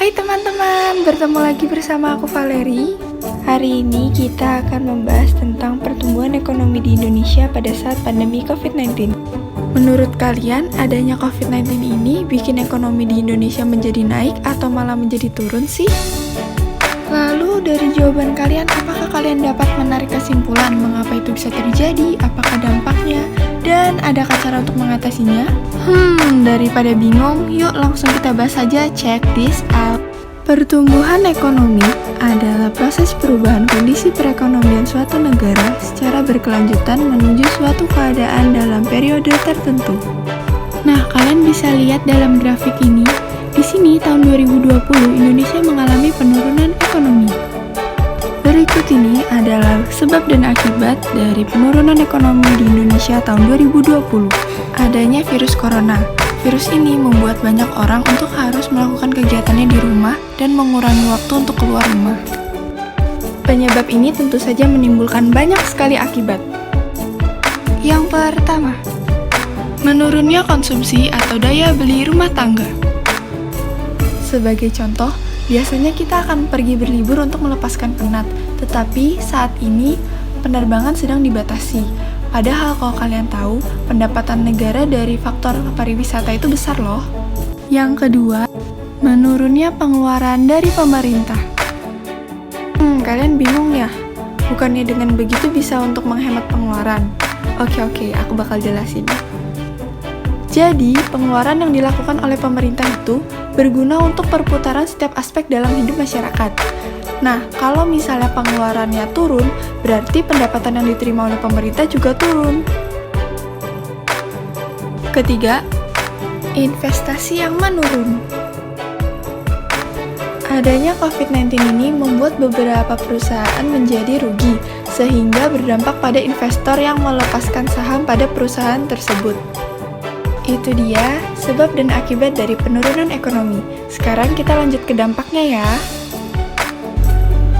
Hai teman-teman, bertemu lagi bersama aku Valeri. Hari ini kita akan membahas tentang pertumbuhan ekonomi di Indonesia pada saat pandemi COVID-19. Menurut kalian, adanya COVID-19 ini bikin ekonomi di Indonesia menjadi naik atau malah menjadi turun sih? Lalu dari jawaban kalian, apakah kalian dapat menarik kesimpulan mengapa itu bisa terjadi? Apakah dampaknya? Dan adakah cara untuk mengatasinya? Daripada bingung, yuk langsung kita bahas saja. Check this out. Pertumbuhan ekonomi adalah proses perubahan kondisi perekonomian suatu negara secara berkelanjutan menuju suatu keadaan dalam periode tertentu. Nah, kalian bisa lihat dalam grafik ini. Di sini tahun 2020 Indonesia mengalami penurunan ekonomi. Berikut ini adalah sebab dan akibat dari penurunan ekonomi di Indonesia tahun 2020. Adanya virus corona. Virus ini membuat banyak orang untuk harus melakukan kegiatannya di rumah dan mengurangi waktu untuk keluar rumah. Penyebab ini tentu saja menimbulkan banyak sekali akibat. Yang pertama, menurunnya konsumsi atau daya beli rumah tangga. Sebagai contoh, biasanya kita akan pergi berlibur untuk melepaskan penat, tetapi saat ini penerbangan sedang dibatasi. Padahal kalau kalian tahu, pendapatan negara dari faktor pariwisata itu besar loh. Yang kedua, menurunnya pengeluaran dari pemerintah. Kalian bingung ya? Bukannya dengan begitu bisa untuk menghemat pengeluaran? Oke, aku bakal jelasin. Jadi, pengeluaran yang dilakukan oleh pemerintah itu berguna untuk perputaran setiap aspek dalam hidup masyarakat. Nah, kalau misalnya pengeluarannya turun, berarti pendapatan yang diterima oleh pemerintah juga turun. Ketiga, investasi yang menurun. Adanya COVID-19 ini membuat beberapa perusahaan menjadi rugi, sehingga berdampak pada investor yang melepaskan saham pada perusahaan tersebut. Itu dia sebab dan akibat dari penurunan ekonomi. Sekarang kita lanjut ke dampaknya ya.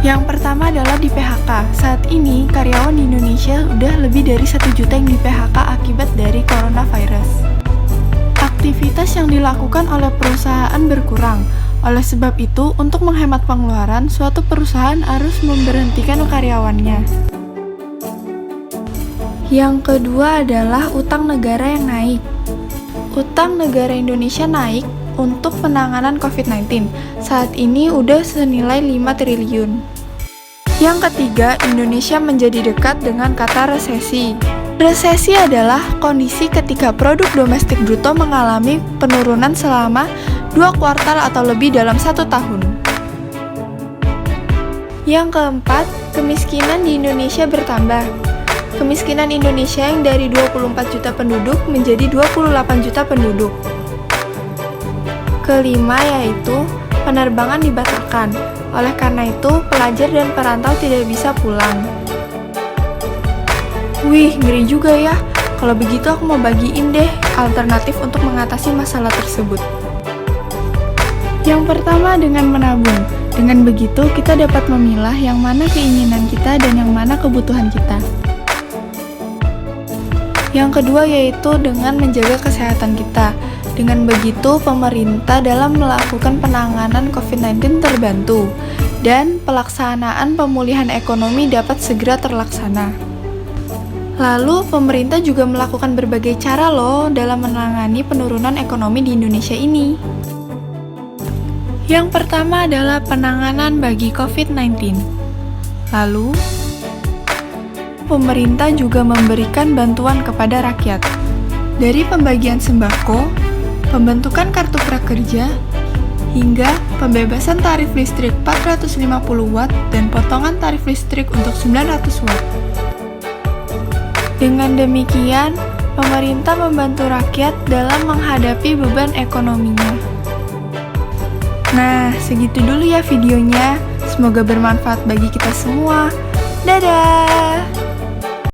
Yang pertama adalah di PHK. Saat ini, karyawan di Indonesia udah lebih dari 1 juta yang di PHK akibat dari coronavirus. Aktivitas yang dilakukan oleh perusahaan berkurang. Oleh sebab itu, untuk menghemat pengeluaran, suatu perusahaan harus memberhentikan karyawannya. Yang kedua adalah utang negara yang naik. Utang negara Indonesia naik untuk penanganan COVID-19. Saat ini udah senilai 5 triliun. Yang ketiga, Indonesia menjadi dekat dengan kata resesi. Resesi adalah kondisi ketika produk domestik bruto mengalami penurunan selama 2 kuartal atau lebih dalam 1 tahun. Yang keempat, kemiskinan di Indonesia bertambah. Kemiskinan Indonesia yang dari 24 juta penduduk menjadi 28 juta penduduk. Kelima yaitu penerbangan dibatalkan. Oleh karena itu, pelajar dan perantau tidak bisa pulang. Wih, ngeri juga ya. Kalau begitu aku mau bagiin deh alternatif untuk mengatasi masalah tersebut. Yang pertama dengan menabung. Dengan begitu, kita dapat memilah yang mana keinginan kita dan yang mana kebutuhan kita. Yang kedua yaitu dengan menjaga kesehatan kita. Dengan begitu, pemerintah dalam melakukan penanganan COVID-19 terbantu, dan pelaksanaan pemulihan ekonomi dapat segera terlaksana. Lalu, pemerintah juga melakukan berbagai cara loh dalam menangani penurunan ekonomi di Indonesia ini. Yang pertama adalah penanganan bagi COVID-19. Lalu, pemerintah juga memberikan bantuan kepada rakyat. Dari pembagian sembako, pembentukan kartu prakerja, hingga pembebasan tarif listrik 450 Watt dan potongan tarif listrik untuk 900 Watt. Dengan demikian, pemerintah membantu rakyat dalam menghadapi beban ekonominya. Nah, segitu dulu ya videonya. Semoga bermanfaat bagi kita semua. Dadah!